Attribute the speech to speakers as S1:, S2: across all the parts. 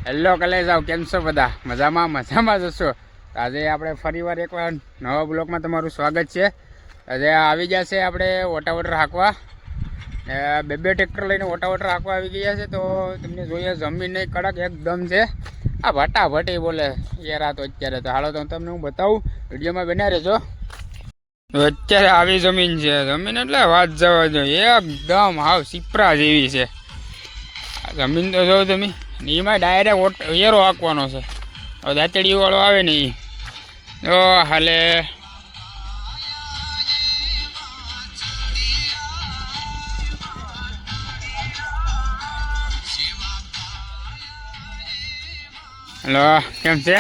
S1: Hello કલેજાઓ, કેમ છો બધા? મજામાં જશો. આજે આપણે ફરીવાર એકવાર નવા બ્લોગમાં તમારું સ્વાગત છે. આજે આવી ગયા છે આપણે વોટાવટર હાંકવા. બે ટ્રેક્ટર લઈને વોટાવટર હાંકવા આવી ગયા છે. તો તમને જોઈએ જમીન નહીં કડક એકદમ છે. આ ભટાભટી બોલે યાર, આ તો અત્યારે તો હાલો તો તમને હું બતાવું, વિડીયોમાં બન્યા રહેજો. અત્યારે આવી જમીન છે, જમીન એટલે વાત જવા જોઈએ, એકદમ હાવ સિપરા જેવી છે જમીન. તો જો તમે એમાં ડાયરેક્ટ એરો હાંકવાનો છે. હવે દાંતડીઓ વાળો આવે ને એ હાલે. હલો, કેમ છે?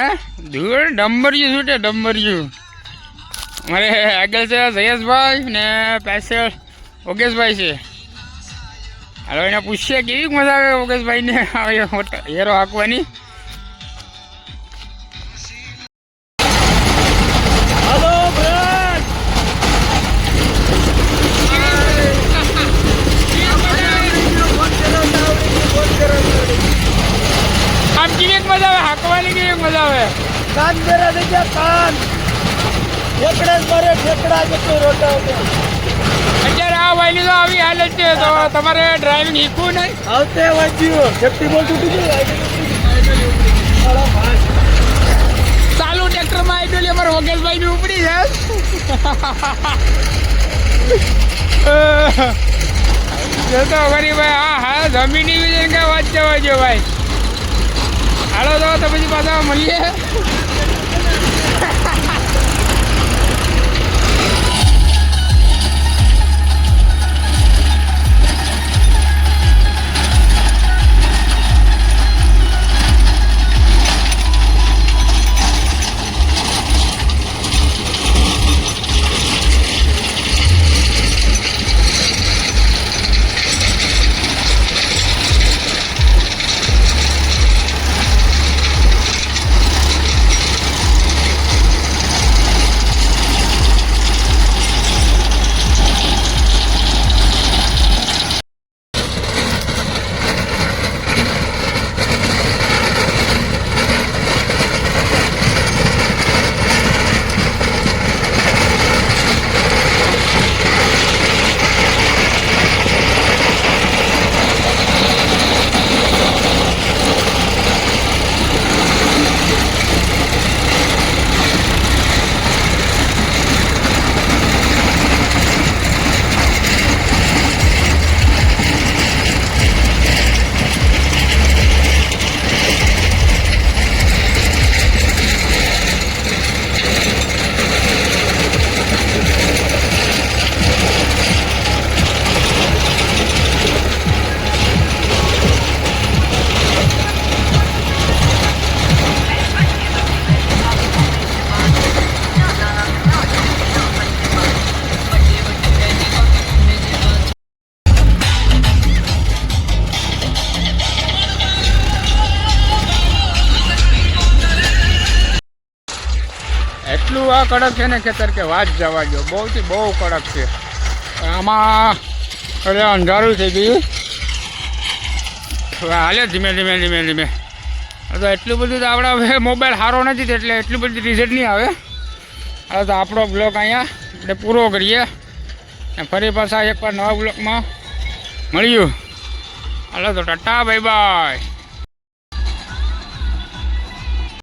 S1: દૂર ડમ્બરિયું છૂટે, ડમ્બરિયું. અમારે આગળ છે જયેશભાઈ ને પાછળ ઓગેશભાઈ છે. હાલો એને પૂછીએ કેવી મજા આવે ઓગેશભાઈને હેરો હાંકવાની. આમ કેવી મજા આવે હાંકવાની, કેવી મજા આવે?
S2: કાન મેરા થઈ ગયા કાન, ઠેકડા મારે ઠેકડા જતો રોટા.
S1: અત્યારે આ વાયલી તો આવી હાલત છે, તો તમારે ડ્રાઇવિંગ શીખવું નહીં?
S2: આવતે વાંચ્યું સેફ્ટી બોલ તૂટી ગયું.
S1: ચાલુ ટ્રેક્ટરમાં આઈડોલી અમારે વગેશભાઈ ની ઉપડી છે. તો અમારી ભાઈ હા જમીન એવી છે કે વાત જવા જો ભાઈ. હાલો તો પછી પાછા મળીએ. એટલું આ કડક છે ને ખેતર કે વાત જવા દો, બહુથી બહુ કડક છે. આમાં અરે અંધારું થઈ ગયું, હાલે ધીમે ધીમે. તો એટલું બધું તો આપણા હવે મોબાઈલ સારો નથી એટલે એટલું બધું રિઝલ્ટ નહીં આવે. હવે તો આપણો બ્લોગ અહીંયા આપણે પૂરો કરીએ ને ફરી પાછા એકવાર નવા બ્લોગમાં મળ્યું. હાલો તો ટાટા, બાય બાય.